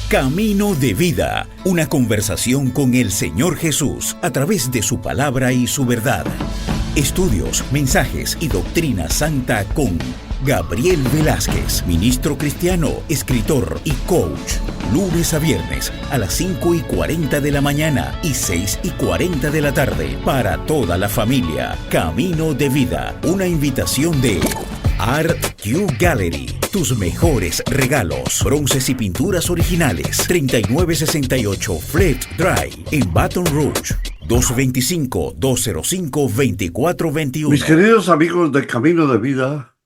Camino de Vida, una conversación con el Señor Jesús a través de su palabra y su verdad. Estudios, mensajes y doctrina santa con Gabriel Velázquez, ministro cristiano, escritor y coach. Lunes a viernes a las 5:40 de la mañana y 6:40 de la tarde para toda la familia. Camino de Vida, una invitación de Art Q Gallery. Tus mejores regalos, bronces y pinturas originales. 3968 Fleet Drive en Baton Rouge. 225-205-2421. Mis queridos amigos de Camino de Vida,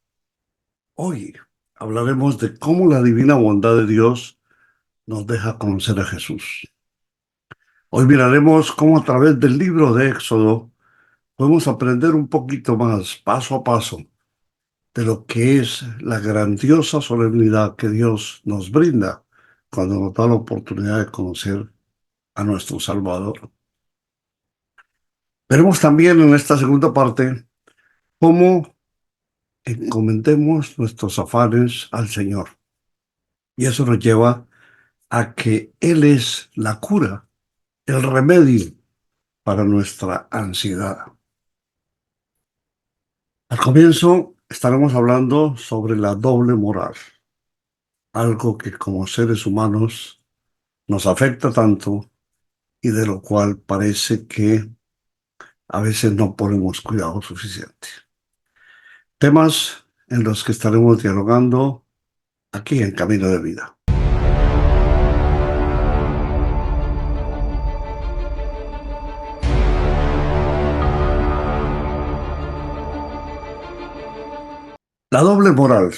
hoy hablaremos de cómo la divina bondad de Dios nos deja conocer a Jesús. Hoy miraremos cómo a través del libro de Éxodo podemos aprender un poquito más, paso a paso, de lo que es la grandiosa solemnidad que Dios nos brinda cuando nos da la oportunidad de conocer a nuestro Salvador. Veremos también en esta segunda parte cómo encomendemos nuestros afanes al Señor. Y eso nos lleva a que Él es la cura, el remedio para nuestra ansiedad. Al comienzo estaremos hablando sobre la doble moral, algo que como seres humanos nos afecta tanto y de lo cual parece que a veces no ponemos cuidado suficiente. Temas en los que estaremos dialogando aquí en Camino de Vida. La doble moral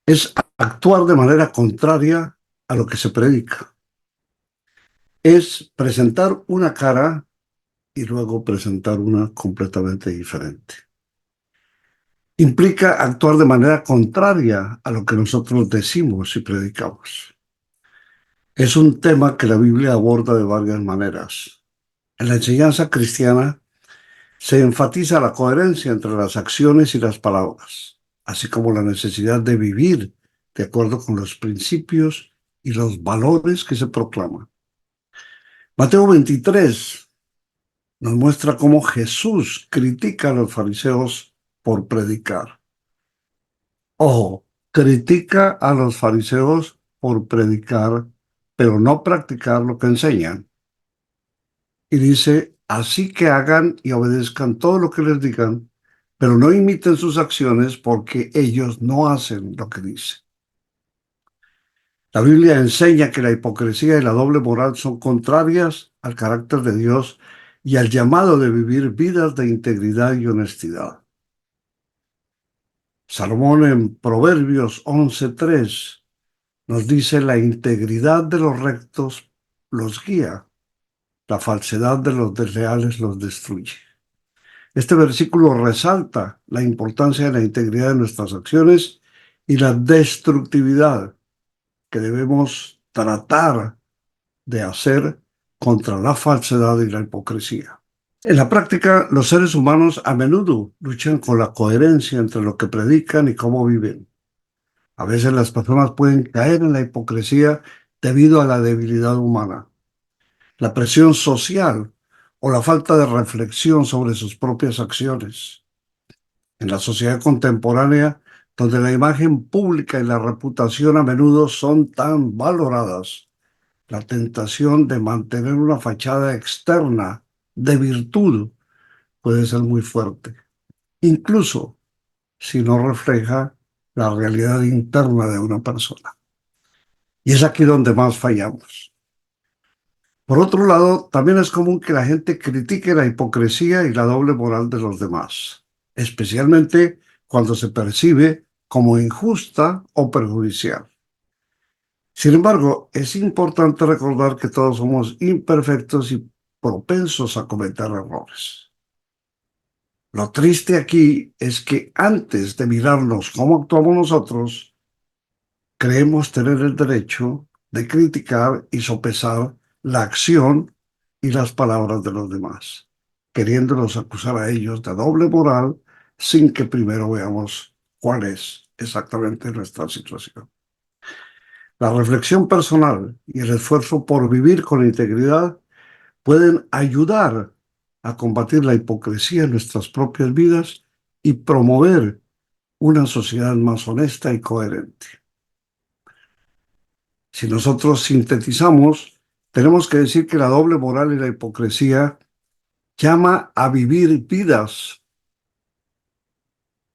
es actuar de manera contraria a lo que se predica. Es presentar una cara y luego presentar una completamente diferente. Implica actuar de manera contraria a lo que nosotros decimos y predicamos. Es un tema que la Biblia aborda de varias maneras. En la enseñanza cristiana se enfatiza la coherencia entre las acciones y las palabras, así como la necesidad de vivir de acuerdo con los principios y los valores que se proclaman. Mateo 23 nos muestra cómo Jesús critica a los fariseos por predicar. Ojo, critica a los fariseos por predicar, pero no practicar lo que enseñan. Y dice, así que hagan y obedezcan todo lo que les digan, pero no imiten sus acciones porque ellos no hacen lo que dicen. La Biblia enseña que la hipocresía y la doble moral son contrarias al carácter de Dios y al llamado de vivir vidas de integridad y honestidad. Salomón en Proverbios 11:3 nos dice: la integridad de los rectos los guía, la falsedad de los desleales los destruye. Este versículo resalta la importancia de la integridad de nuestras acciones y la destructividad que debemos tratar de hacer contra la falsedad y la hipocresía. En la práctica, los seres humanos a menudo luchan con la coherencia entre lo que predican y cómo viven. A veces las personas pueden caer en la hipocresía debido a la debilidad humana, la presión social o la falta de reflexión sobre sus propias acciones. En la sociedad contemporánea, donde la imagen pública y la reputación a menudo son tan valoradas, la tentación de mantener una fachada externa de virtud puede ser muy fuerte, incluso si no refleja la realidad interna de una persona. Y es aquí donde más fallamos. Por otro lado, también es común que la gente critique la hipocresía y la doble moral de los demás, especialmente cuando se percibe como injusta o perjudicial. Sin embargo, es importante recordar que todos somos imperfectos y propensos a cometer errores. Lo triste aquí es que antes de mirarnos cómo actuamos nosotros, creemos tener el derecho de criticar y sopesar la acción y las palabras de los demás, queriéndolos acusar a ellos de doble moral sin que primero veamos cuál es exactamente nuestra situación. La reflexión personal y el esfuerzo por vivir con integridad pueden ayudar a combatir la hipocresía en nuestras propias vidas y promover una sociedad más honesta y coherente. Si nosotros sintetizamos, tenemos que decir que la doble moral y la hipocresía llama a vivir vidas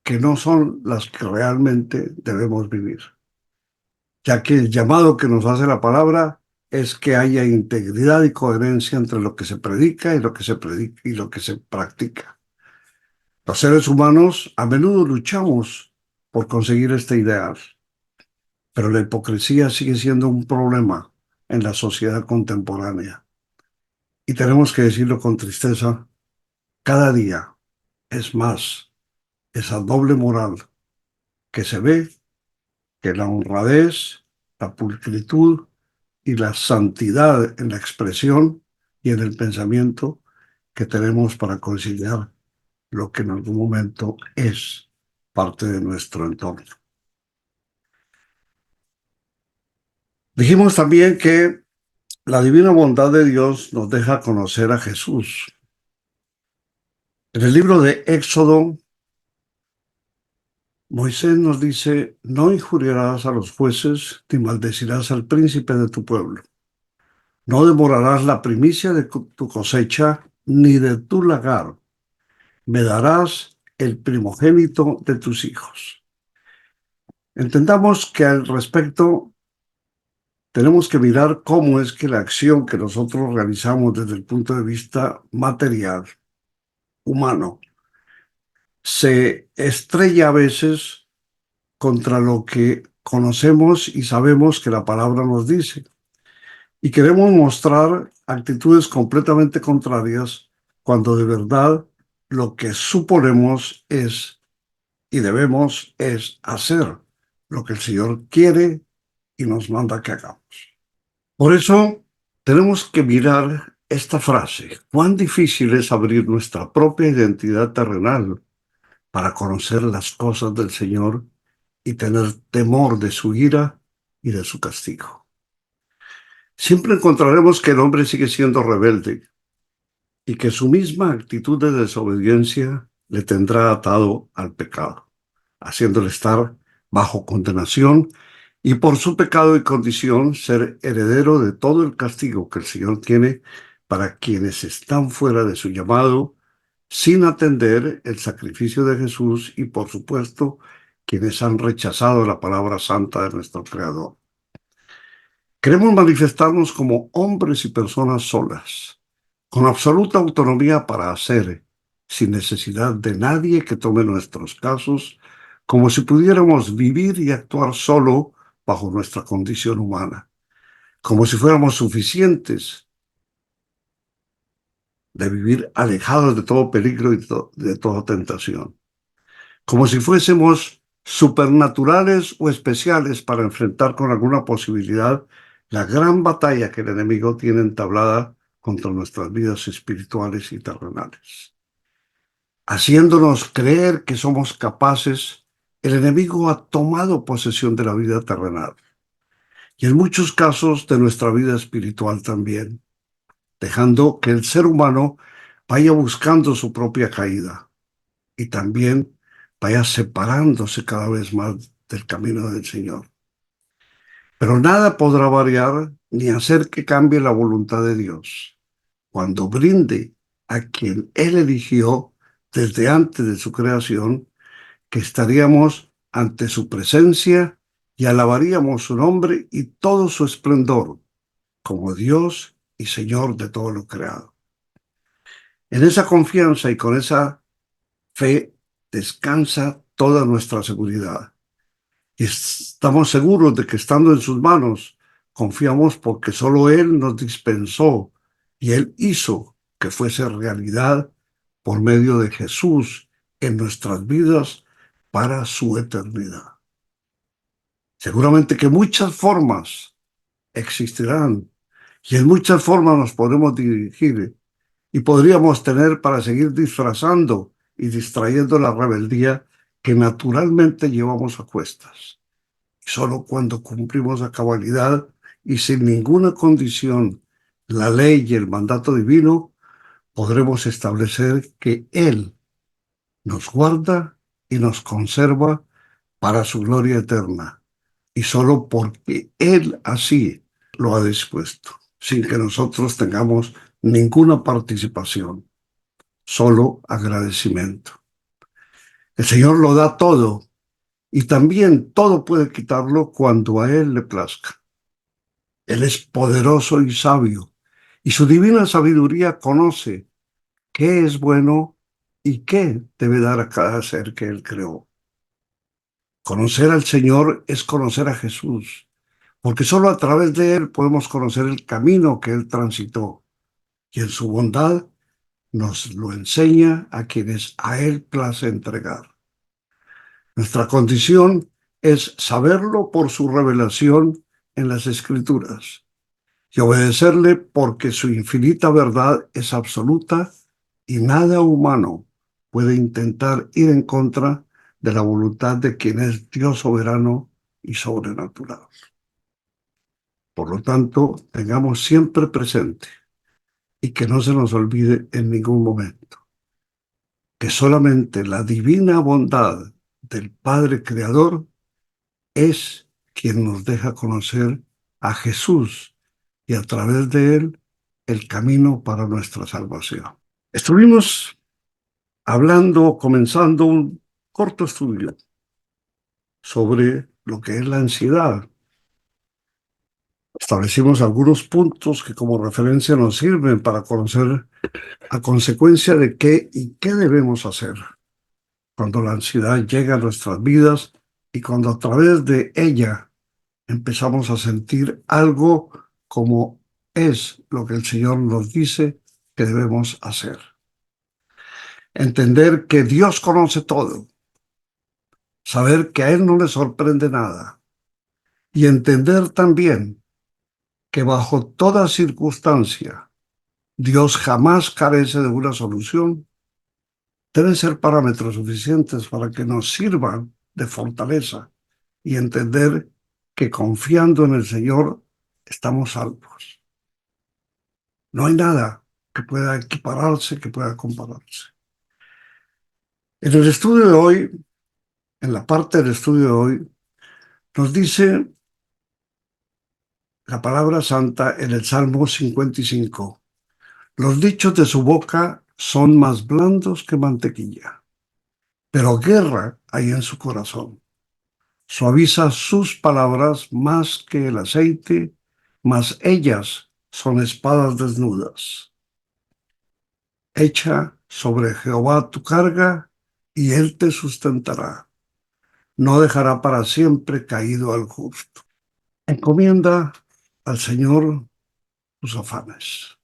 que no son las que realmente debemos vivir, ya que el llamado que nos hace la palabra es que haya integridad y coherencia entre lo que se predica y lo que se predica y lo que se practica. Los seres humanos a menudo luchamos por conseguir este ideal, pero la hipocresía sigue siendo un problema en la sociedad contemporánea. Y tenemos que decirlo con tristeza, cada día es más esa doble moral que se ve, que la honradez, la pulcritud y la santidad en la expresión y en el pensamiento que tenemos para conciliar lo que en algún momento es parte de nuestro entorno. Dijimos también que la divina bondad de Dios nos deja conocer a Jesús. En el libro de Éxodo, Moisés nos dice: no injuriarás a los jueces, ni maldecirás al príncipe de tu pueblo. No devorarás la primicia de tu cosecha, ni de tu lagar. Me darás el primogénito de tus hijos. Entendamos que al respecto tenemos que mirar cómo es que la acción que nosotros realizamos desde el punto de vista material, humano, se estrella a veces contra lo que conocemos y sabemos que la palabra nos dice. Y queremos mostrar actitudes completamente contrarias cuando de verdad lo que suponemos es y debemos es hacer lo que el Señor quiere y nos manda que hagamos. Por eso tenemos que mirar esta frase: cuán difícil es abrir nuestra propia identidad terrenal para conocer las cosas del Señor y tener temor de su ira y de su castigo. Siempre encontraremos que el hombre sigue siendo rebelde y que su misma actitud de desobediencia le tendrá atado al pecado, haciéndole estar bajo condenación y por su pecado y condición ser heredero de todo el castigo que el Señor tiene para quienes están fuera de su llamado, sin atender el sacrificio de Jesús y, por supuesto, quienes han rechazado la palabra santa de nuestro Creador. Queremos manifestarnos como hombres y personas solas, con absoluta autonomía para hacer, sin necesidad de nadie que tome nuestros casos, como si pudiéramos vivir y actuar solo bajo nuestra condición humana, como si fuéramos suficientes de vivir alejados de todo peligro y de toda tentación, como si fuésemos supernaturales o especiales para enfrentar con alguna posibilidad la gran batalla que el enemigo tiene entablada contra nuestras vidas espirituales y terrenales. Haciéndonos creer que somos capaces, el enemigo ha tomado posesión de la vida terrenal y en muchos casos de nuestra vida espiritual también, dejando que el ser humano vaya buscando su propia caída y también vaya separándose cada vez más del camino del Señor. Pero nada podrá variar ni hacer que cambie la voluntad de Dios cuando brinde a quien Él eligió desde antes de su creación, que estaríamos ante su presencia y alabaríamos su nombre y todo su esplendor como Dios y Señor de todo lo creado. En esa confianza y con esa fe descansa toda nuestra seguridad. Y estamos seguros de que estando en sus manos, confiamos porque solo Él nos dispensó y Él hizo que fuese realidad por medio de Jesús en nuestras vidas para su eternidad. Seguramente que muchas formas existirán y en muchas formas nos podemos dirigir y podríamos tener para seguir disfrazando y distrayendo la rebeldía que naturalmente llevamos a cuestas. Y solo cuando cumplimos a cabalidad y sin ninguna condición la ley y el mandato divino, podremos establecer que Él nos guarda y nos conserva para su gloria eterna, y solo porque Él así lo ha dispuesto, sin que nosotros tengamos ninguna participación, solo agradecimiento. El Señor lo da todo y también todo puede quitarlo cuando a Él le plazca. Él es poderoso y sabio, y su divina sabiduría conoce qué es bueno y qué debe dar a cada ser que Él creó. Conocer al Señor es conocer a Jesús, porque solo a través de Él podemos conocer el camino que Él transitó, y en su bondad nos lo enseña a quienes a Él place entregar. Nuestra condición es saberlo por su revelación en las Escrituras y obedecerle porque su infinita verdad es absoluta y nada humano puede intentar ir en contra de la voluntad de quien es Dios soberano y sobrenatural. Por lo tanto, tengamos siempre presente y que no se nos olvide en ningún momento que solamente la divina bondad del Padre Creador es quien nos deja conocer a Jesús y a través de él el camino para nuestra salvación. Estuvimos hablando, comenzando un corto estudio sobre lo que es la ansiedad. Establecimos algunos puntos que como referencia nos sirven para conocer a consecuencia de qué y qué debemos hacer cuando la ansiedad llega a nuestras vidas y cuando a través de ella empezamos a sentir algo como es lo que el Señor nos dice que debemos hacer. Entender que Dios conoce todo, saber que a Él no le sorprende nada y entender también que bajo toda circunstancia Dios jamás carece de una solución, deben ser parámetros suficientes para que nos sirvan de fortaleza y entender que confiando en el Señor estamos salvos. No hay nada que pueda equipararse, que pueda compararse. En el estudio de hoy, en la parte del estudio de hoy, nos dice la palabra santa en el Salmo 55. Los dichos de su boca son más blandos que mantequilla, pero guerra hay en su corazón. Suaviza sus palabras más que el aceite, mas ellas son espadas desnudas. Echa sobre Jehová tu carga y él te sustentará. No dejará para siempre caído al justo. Encomienda al Señor tus afanes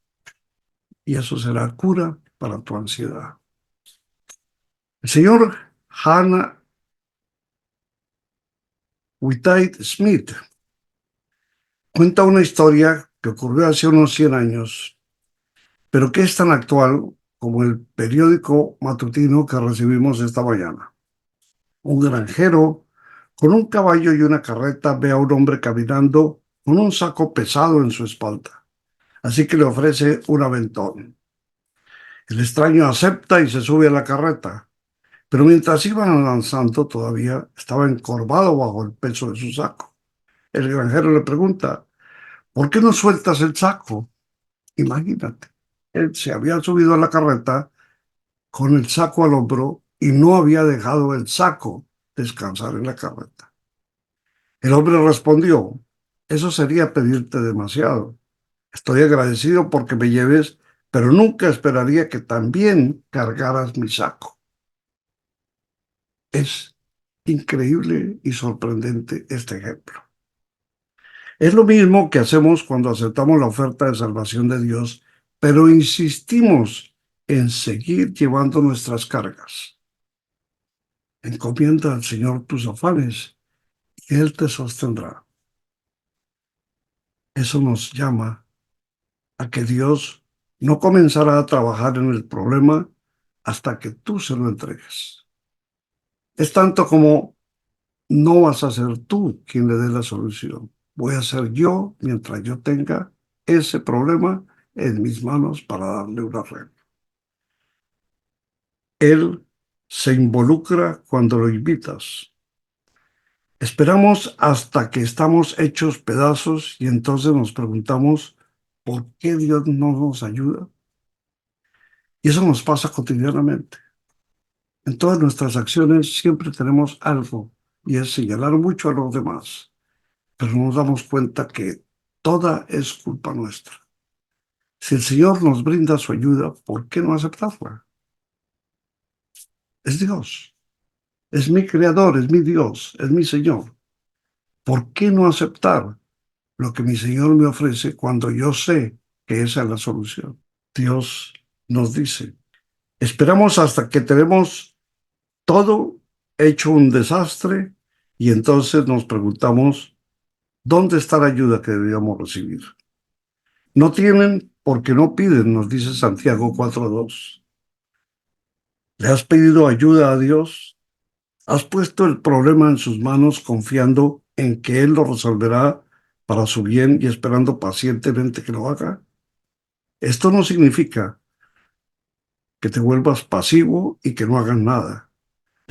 y eso será cura para tu ansiedad. El señor Hannah Whittier Smith cuenta una historia que ocurrió hace unos 100 años, pero que es tan actual como el periódico matutino que recibimos esta mañana. Un granjero con un caballo y una carreta ve a un hombre caminando con un saco pesado en su espalda, así que le ofrece un aventón. El extraño acepta y se sube a la carreta, pero mientras iban avanzando todavía estaba encorvado bajo el peso de su saco. El granjero le pregunta, ¿por qué no sueltas el saco? Imagínate, él se había subido a la carreta con el saco al hombro y no había dejado el saco descansar en la carreta. El hombre respondió, eso sería pedirte demasiado. Estoy agradecido porque me lleves, pero nunca esperaría que también cargaras mi saco. Es increíble y sorprendente este ejemplo. Es lo mismo que hacemos cuando aceptamos la oferta de salvación de Dios, pero insistimos en seguir llevando nuestras cargas. Encomienda al Señor tus afanes y Él te sostendrá. Eso nos llama a que Dios no comenzará a trabajar en el problema hasta que tú se lo entregues. Es tanto como no vas a ser tú quien le dé la solución. Voy a ser yo mientras yo tenga ese problema en mis manos para darle un arreglo. Él se involucra cuando lo invitas. Esperamos hasta que estamos hechos pedazos y entonces nos preguntamos, ¿por qué Dios no nos ayuda? Y eso nos pasa cotidianamente. En todas nuestras acciones siempre tenemos algo y es señalar mucho a los demás, pero no nos damos cuenta que toda es culpa nuestra. Si el Señor nos brinda su ayuda, ¿por qué no aceptarla? Es Dios, es mi creador, es mi Dios, es mi Señor. ¿Por qué no aceptar lo que mi Señor me ofrece cuando yo sé que esa es la solución? Dios nos dice, esperamos hasta que tenemos todo hecho un desastre y entonces nos preguntamos, ¿dónde está la ayuda que debíamos recibir? No tienen porque no piden, nos dice Santiago 4:2. ¿Le has pedido ayuda a Dios? ¿Has puesto el problema en sus manos confiando en que Él lo resolverá para su bien y esperando pacientemente que lo haga? Esto no significa que te vuelvas pasivo y que no hagas nada.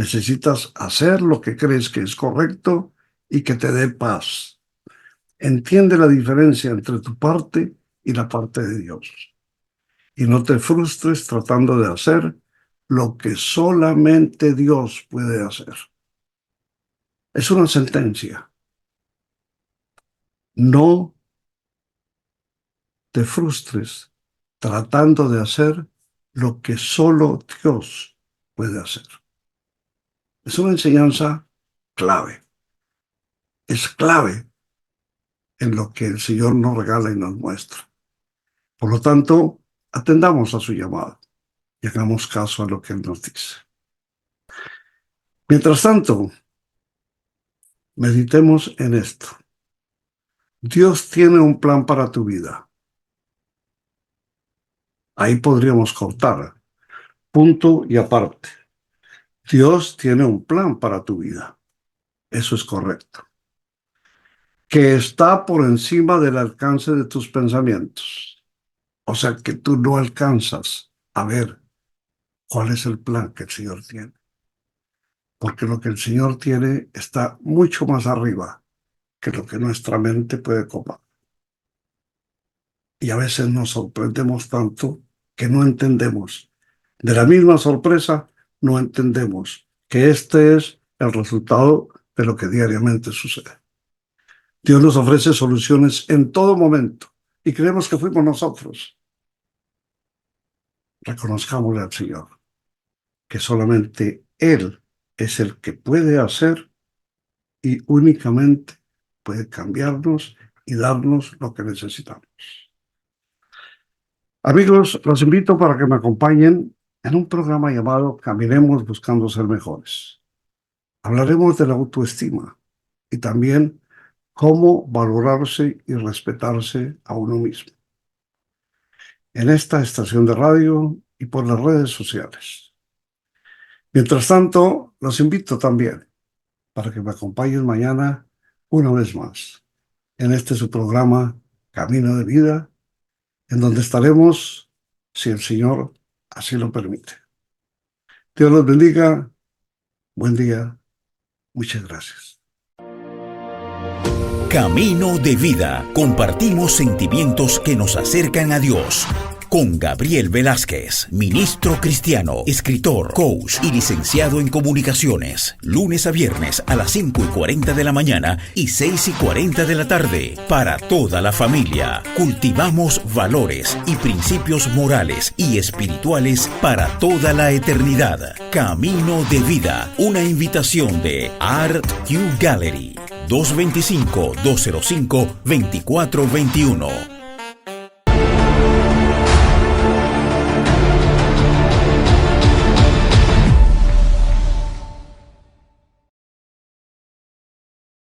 Necesitas hacer lo que crees que es correcto y que te dé paz. Entiende la diferencia entre tu parte y la parte de Dios. Y no te frustres tratando de hacer lo que solamente Dios puede hacer. Es una sentencia. No te frustres tratando de hacer lo que solo Dios puede hacer. Es una enseñanza clave. Es clave en lo que el Señor nos regala y nos muestra. Por lo tanto, atendamos a su llamado y hagamos caso a lo que Él nos dice. Mientras tanto, meditemos en esto. Dios tiene un plan para tu vida. Ahí podríamos cortar, punto y aparte. Dios tiene un plan para tu vida. Eso es correcto. Que está por encima del alcance de tus pensamientos. O sea que tú no alcanzas a ver cuál es el plan que el Señor tiene. Porque lo que el Señor tiene está mucho más arriba que lo que nuestra mente puede copar. Y a veces nos sorprendemos tanto que no entendemos. De la misma sorpresa, no entendemos que este es el resultado de lo que diariamente sucede. Dios nos ofrece soluciones en todo momento y creemos que fuimos nosotros. Reconozcámosle al Señor que solamente Él es el que puede hacer y únicamente puede cambiarnos y darnos lo que necesitamos. Amigos, los invito para que me acompañen en un programa llamado Caminemos Buscando Ser Mejores. Hablaremos de la autoestima y también cómo valorarse y respetarse a uno mismo. En esta estación de radio y por las redes sociales. Mientras tanto, los invito también para que me acompañen mañana una vez más en este su programa Camino de Vida, en donde estaremos si el Señor así lo permite. Dios los bendiga. Buen día. Muchas gracias. Camino de Vida. Compartimos sentimientos que nos acercan a Dios. Con Gabriel Velázquez, ministro cristiano, escritor, coach y licenciado en comunicaciones. Lunes a viernes a las 5:40 de la mañana y 6:40 de la tarde. Para toda la familia. Cultivamos valores y principios morales y espirituales para toda la eternidad. Camino de Vida. Una invitación de Art Q Gallery. 225-205-2421.